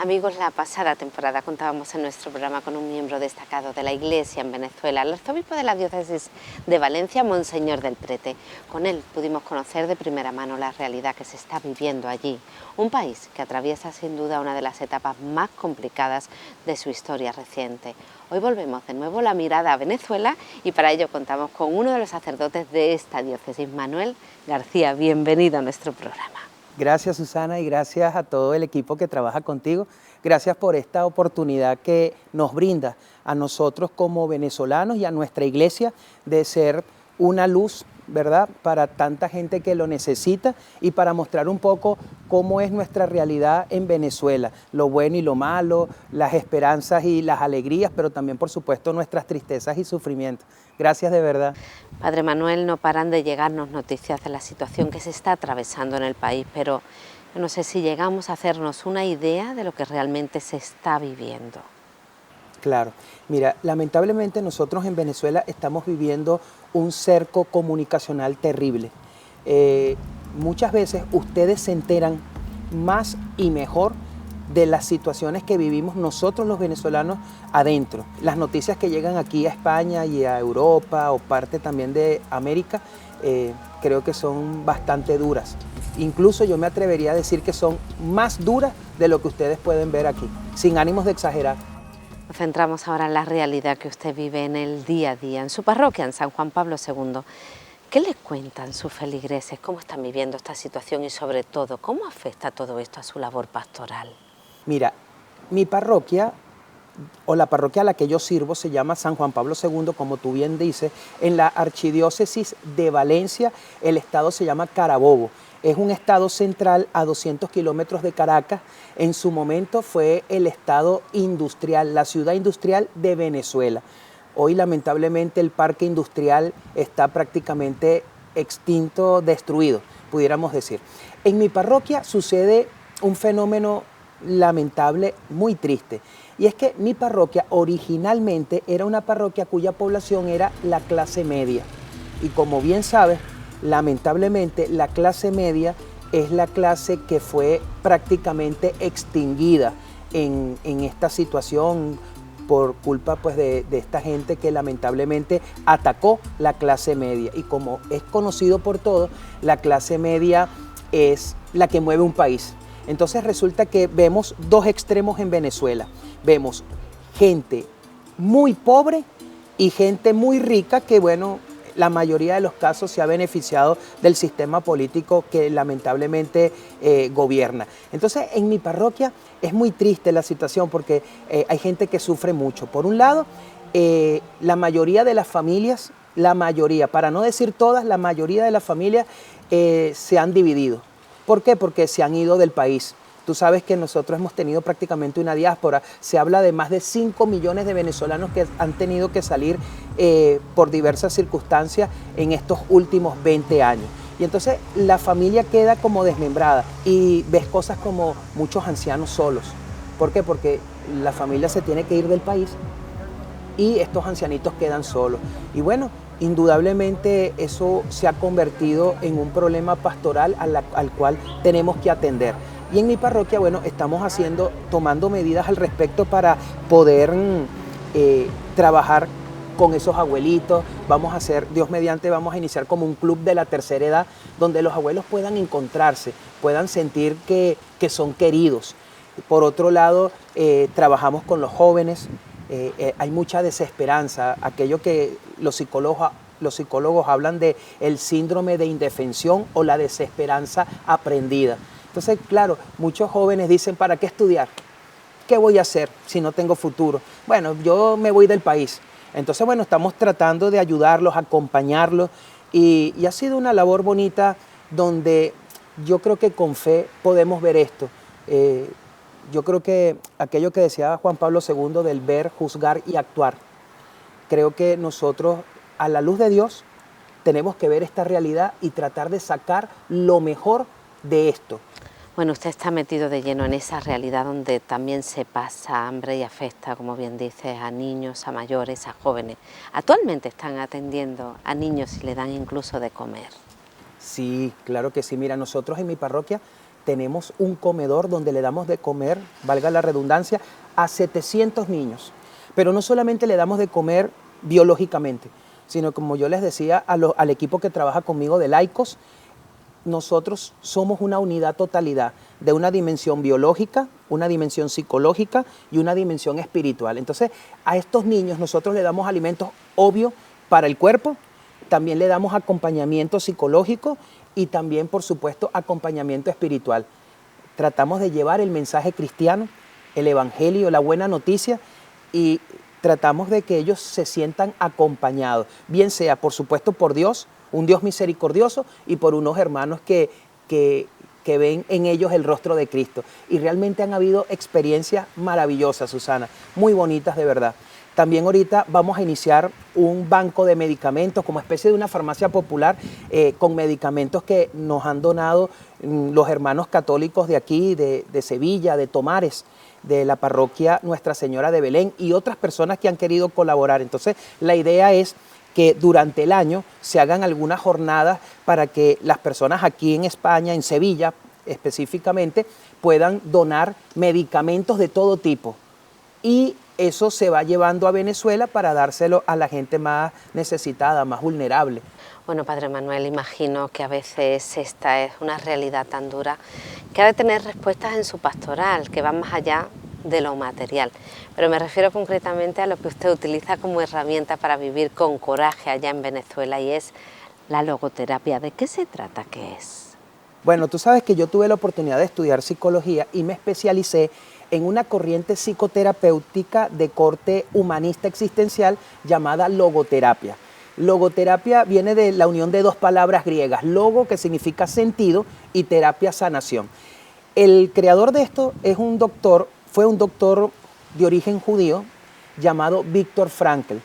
Amigos, la pasada temporada contábamos en nuestro programa con un miembro destacado de la Iglesia en Venezuela, el arzobispo de la diócesis de Valencia, Monseñor del Prete. Con él pudimos conocer de primera mano la realidad que se está viviendo allí, un país que atraviesa sin duda una de las etapas más complicadas de su historia reciente. Hoy volvemos de nuevo la mirada a Venezuela y para ello contamos con uno de los sacerdotes de esta diócesis, Manuel García. Bienvenido a nuestro programa. Gracias, Susana, y gracias a todo el equipo que trabaja contigo. Gracias por esta oportunidad que nos brinda a nosotros como venezolanos y a nuestra iglesia de ser una luz, ¿verdad?, para tanta gente que lo necesita y para mostrar un poco cómo es nuestra realidad en Venezuela, lo bueno y lo malo, las esperanzas y las alegrías, pero también, por supuesto, nuestras tristezas y sufrimientos. Gracias de verdad. Padre Manuel, no paran de llegarnos noticias de la situación que se está atravesando en el país, pero no sé si llegamos a hacernos una idea de lo que realmente se está viviendo. Claro, mira, lamentablemente nosotros en Venezuela estamos viviendo un cerco comunicacional terrible. Muchas veces ustedes se enteran más y mejor de las situaciones que vivimos nosotros los venezolanos adentro. Las noticias que llegan aquí a España y a Europa o parte también de América, creo que son bastante duras. Incluso yo me atrevería a decir que son más duras de lo que ustedes pueden ver aquí, sin ánimos de exagerar. Nos centramos ahora en la realidad que usted vive en el día a día, en su parroquia, en San Juan Pablo II. ¿Qué les cuentan sus feligreses? ¿Cómo están viviendo esta situación y sobre todo, cómo afecta todo esto a su labor pastoral? Mira, mi parroquia, o la parroquia a la que yo sirvo, se llama San Juan Pablo II, como tú bien dices, en la archidiócesis de Valencia. El estado se llama Carabobo. Es un estado central a 200 kilómetros de Caracas. En su momento fue el estado industrial, la ciudad industrial de Venezuela. Hoy, lamentablemente, el parque industrial está prácticamente extinto, destruido, pudiéramos decir. En mi parroquia sucede un fenómeno lamentable, muy triste. Y es que mi parroquia originalmente era una parroquia cuya población era la clase media. Y como bien sabes, lamentablemente la clase media es la clase que fue prácticamente extinguida en esta situación por culpa pues, de esta gente que lamentablemente atacó la clase media. Y como es conocido por todos, la clase media es la que mueve un país. Entonces resulta que vemos dos extremos en Venezuela. Vemos gente muy pobre y gente muy rica que, bueno, la mayoría de los casos se ha beneficiado del sistema político que lamentablemente gobierna. Entonces, en mi parroquia es muy triste la situación porque hay gente que sufre mucho. Por un lado, la mayoría de las familias, para no decir todas, la mayoría de las familias se han dividido. ¿Por qué? Porque se han ido del país. Tú sabes que nosotros hemos tenido prácticamente una diáspora. Se habla de más de 5 millones de venezolanos que han tenido que salir por diversas circunstancias en estos últimos 20 años. Y entonces la familia queda como desmembrada y ves cosas como muchos ancianos solos. ¿Por qué? Porque la familia se tiene que ir del país y estos ancianitos quedan solos. Y bueno, indudablemente eso se ha convertido en un problema pastoral al cual tenemos que atender. Y en mi parroquia, bueno, estamos tomando medidas al respecto para poder trabajar con esos abuelitos. Dios mediante, vamos a iniciar como un club de la tercera edad, donde los abuelos puedan encontrarse, puedan sentir que son queridos. Por otro lado, trabajamos con los jóvenes. Hay mucha desesperanza, aquello que los psicólogos hablan de el síndrome de indefensión o la desesperanza aprendida. Entonces, claro, muchos jóvenes dicen, ¿para qué estudiar? ¿Qué voy a hacer si no tengo futuro? Bueno, yo me voy del país. Entonces, bueno, estamos tratando de ayudarlos, acompañarlos y ha sido una labor bonita donde yo creo que con fe podemos ver esto. Yo creo que aquello que decía Juan Pablo II del ver, juzgar y actuar, creo que nosotros, a la luz de Dios, tenemos que ver esta realidad y tratar de sacar lo mejor de esto. Bueno, usted está metido de lleno en esa realidad donde también se pasa hambre y afecta, como bien dice, a niños, a mayores, a jóvenes. Actualmente están atendiendo a niños y le dan incluso de comer. Sí, claro que sí. Mira, nosotros en mi parroquia tenemos un comedor donde le damos de comer, valga la redundancia, a 700 niños. Pero no solamente le damos de comer biológicamente, sino como yo les decía al equipo que trabaja conmigo de laicos, nosotros somos una unidad totalidad de una dimensión biológica, una dimensión psicológica y una dimensión espiritual. Entonces, a estos niños nosotros le damos alimentos obvios para el cuerpo, también le damos acompañamiento psicológico y también, por supuesto, acompañamiento espiritual. Tratamos de llevar el mensaje cristiano, el evangelio, la buena noticia, y tratamos de que ellos se sientan acompañados, bien sea, por supuesto, por Dios, un Dios misericordioso, y por unos hermanos que ven en ellos el rostro de Cristo. Y realmente han habido experiencias maravillosas, Susana, muy bonitas de verdad. También ahorita vamos a iniciar un banco de medicamentos como especie de una farmacia popular con medicamentos que nos han donado los hermanos católicos de aquí, de Sevilla, de Tomares, de la parroquia Nuestra Señora de Belén y otras personas que han querido colaborar. Entonces, la idea es que durante el año se hagan algunas jornadas para que las personas aquí en España, en Sevilla específicamente, puedan donar medicamentos de todo tipo. Y eso se va llevando a Venezuela para dárselo a la gente más necesitada, más vulnerable. Bueno, Padre Manuel, imagino que a veces esta es una realidad tan dura que ha de tener respuestas en su pastoral que van más allá de lo material. Pero me refiero concretamente a lo que usted utiliza como herramienta para vivir con coraje allá en Venezuela, y es la logoterapia. ¿De qué se trata? ¿Qué es? Bueno, tú sabes que yo tuve la oportunidad de estudiar psicología y me especialicé en una corriente psicoterapéutica de corte humanista existencial llamada logoterapia. Logoterapia viene de la unión de dos palabras griegas, logo, que significa sentido, y terapia, sanación. El creador de esto fue un doctor de origen judío llamado Viktor Frankl.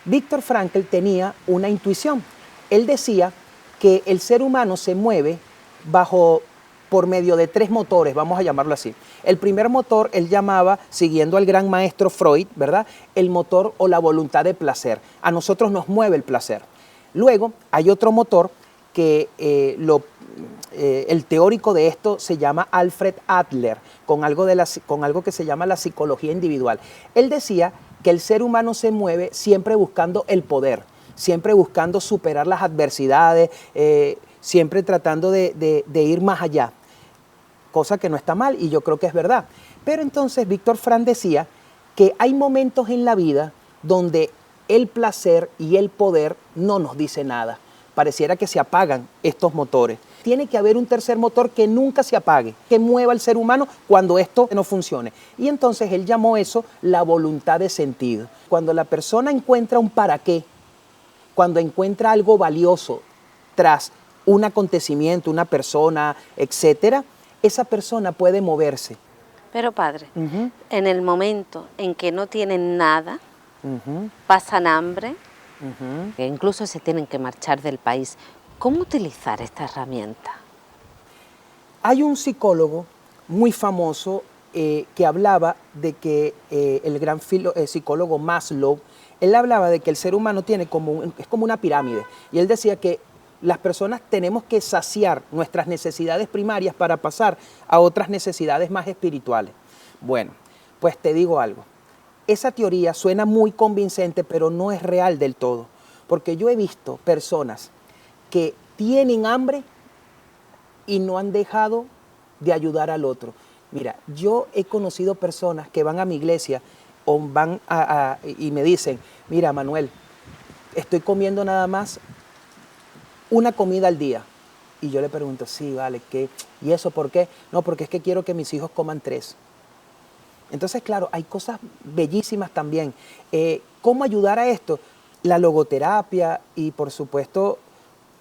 Viktor Frankl tenía una intuición. Él decía que el ser humano se mueve por medio de tres motores, vamos a llamarlo así. El primer motor él llamaba, siguiendo al gran maestro Freud, ¿verdad?, el motor o la voluntad de placer. A nosotros nos mueve el placer. Luego hay otro motor que el teórico de esto se llama Alfred Adler, con algo que se llama la psicología individual. Él decía que el ser humano se mueve siempre buscando el poder, siempre buscando superar las adversidades, siempre tratando de ir más allá, cosa que no está mal y yo creo que es verdad. Pero entonces Viktor Frankl decía que hay momentos en la vida donde el placer y el poder no nos dice nada. Pareciera que se apagan estos motores. Tiene que haber un tercer motor que nunca se apague, que mueva al ser humano cuando esto no funcione. Y entonces él llamó eso la voluntad de sentido. Cuando la persona encuentra un para qué, cuando encuentra algo valioso tras un acontecimiento, una persona, etcétera, esa persona puede moverse. Pero padre, en el momento en que no tienen nada, pasan hambre, que incluso se tienen que marchar del país, ¿cómo utilizar esta herramienta? Hay un psicólogo muy famoso que hablaba de que el gran psicólogo Maslow, él hablaba de que el ser humano es como una pirámide, y él decía que las personas tenemos que saciar nuestras necesidades primarias para pasar a otras necesidades más espirituales. Bueno, pues te digo algo. Esa teoría suena muy convincente, pero no es real del todo. Porque yo he visto personas que tienen hambre y no han dejado de ayudar al otro. Mira, yo he conocido personas que van a mi iglesia y me dicen, mira, Manuel, estoy comiendo nada más una comida al día. Y yo le pregunto, sí, vale, ¿qué? ¿Y eso por qué? No, porque es que quiero que mis hijos coman 3. Entonces, claro, hay cosas bellísimas también. ¿Cómo ayudar a esto? La logoterapia y, por supuesto,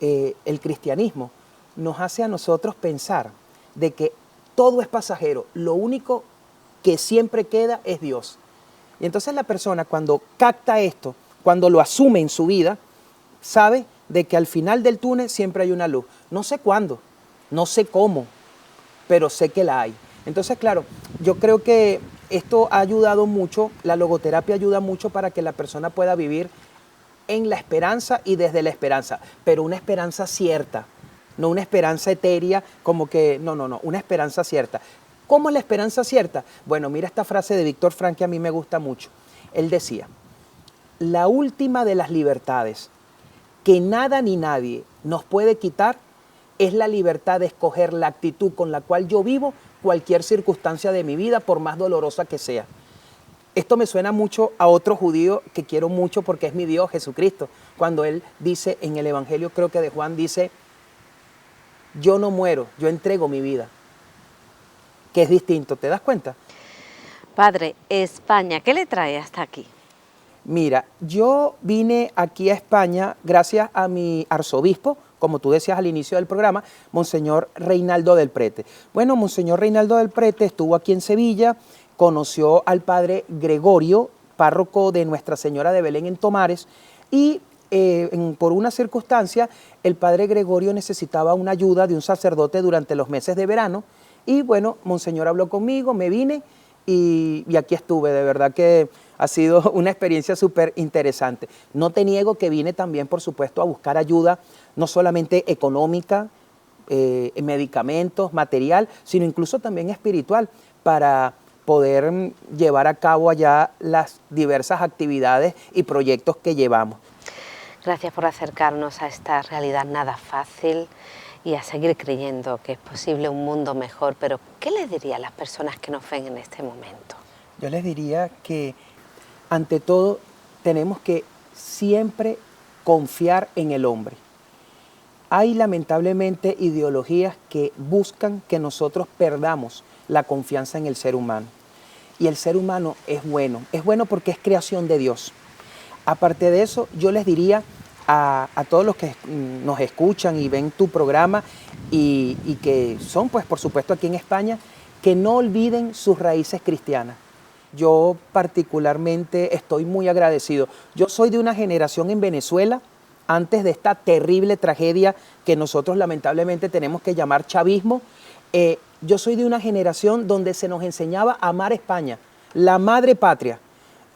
el cristianismo nos hace a nosotros pensar de que todo es pasajero. Lo único que siempre queda es Dios. Y entonces la persona, cuando capta esto, cuando lo asume en su vida, sabe de que al final del túnel siempre hay una luz. No sé cuándo, no sé cómo, pero sé que la hay. Entonces, claro, yo creo que esto ha ayudado mucho, la logoterapia ayuda mucho para que la persona pueda vivir en la esperanza y desde la esperanza, pero una esperanza cierta, no una esperanza etérea, como que, no, una esperanza cierta. ¿Cómo es la esperanza cierta? Bueno, mira esta frase de Víctor Frank que a mí me gusta mucho. Él decía, la última de las libertades que nada ni nadie nos puede quitar es la libertad de escoger la actitud con la cual yo vivo cualquier circunstancia de mi vida, por más dolorosa que sea. Esto me suena mucho a otro judío que quiero mucho porque es mi Dios, Jesucristo, cuando él dice en el Evangelio, creo que de Juan, dice, yo no muero, yo entrego mi vida, que es distinto, ¿te das cuenta? Padre, España, ¿qué le trae hasta aquí? Mira, yo vine aquí a España gracias a mi arzobispo, como tú decías al inicio del programa, Monseñor Reinaldo del Prete. Bueno, Monseñor Reinaldo del Prete estuvo aquí en Sevilla, conoció al padre Gregorio, párroco de Nuestra Señora de Belén en Tomares, y por una circunstancia el padre Gregorio necesitaba una ayuda de un sacerdote durante los meses de verano, y bueno, Monseñor habló conmigo, me vine y aquí estuve. De verdad que ha sido una experiencia súper interesante. No te niego que vine también, por supuesto, a buscar ayuda, no solamente económica, medicamentos, material, sino incluso también espiritual, para poder llevar a cabo allá las diversas actividades y proyectos que llevamos. Gracias por acercarnos a esta realidad nada fácil y a seguir creyendo que es posible un mundo mejor. Pero, ¿qué les diría a las personas que nos ven en este momento? Yo les diría que, ante todo, tenemos que siempre confiar en el hombre. Hay lamentablemente ideologías que buscan que nosotros perdamos la confianza en el ser humano. Y el ser humano es bueno porque es creación de Dios. Aparte de eso, yo les diría a todos los que nos escuchan y ven tu programa y que son, pues, por supuesto, aquí en España, que no olviden sus raíces cristianas. Yo particularmente estoy muy agradecido. Yo soy de una generación en Venezuela, antes de esta terrible tragedia que nosotros lamentablemente tenemos que llamar chavismo. Yo soy de una generación donde se nos enseñaba a amar España, la madre patria.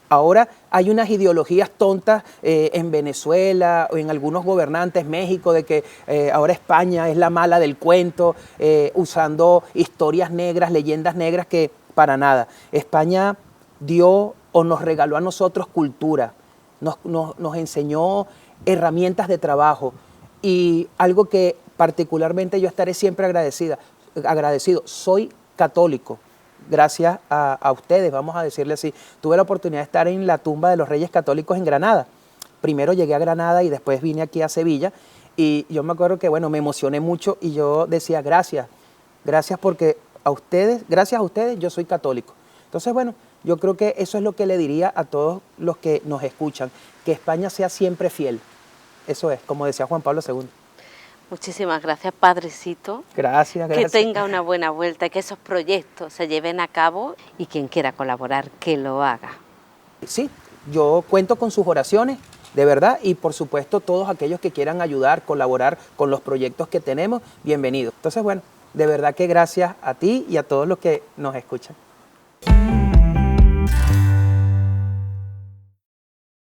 Ahora hay unas ideologías tontas en Venezuela o en algunos gobernantes, México, de que ahora España es la mala del cuento, usando historias negras, leyendas negras, que para nada. España dio o nos regaló a nosotros cultura, nos enseñó herramientas de trabajo, y algo que particularmente yo estaré siempre agradecido, soy católico. Gracias a ustedes, vamos a decirle así. Tuve la oportunidad de estar en la tumba de los Reyes Católicos en Granada. Primero llegué a Granada y después vine aquí a Sevilla, y yo me acuerdo que, bueno, me emocioné mucho y yo decía gracias porque gracias a ustedes yo soy católico. Entonces, bueno, yo creo que eso es lo que le diría a todos los que nos escuchan, que España sea siempre fiel. Eso es, como decía Juan Pablo II. Muchísimas gracias, Padrecito. Gracias. Que tenga una buena vuelta, que esos proyectos se lleven a cabo, y quien quiera colaborar, que lo haga. Sí, yo cuento con sus oraciones, de verdad, y por supuesto todos aquellos que quieran ayudar, colaborar con los proyectos que tenemos, bienvenidos. Entonces, bueno, de verdad que gracias a ti y a todos los que nos escuchan.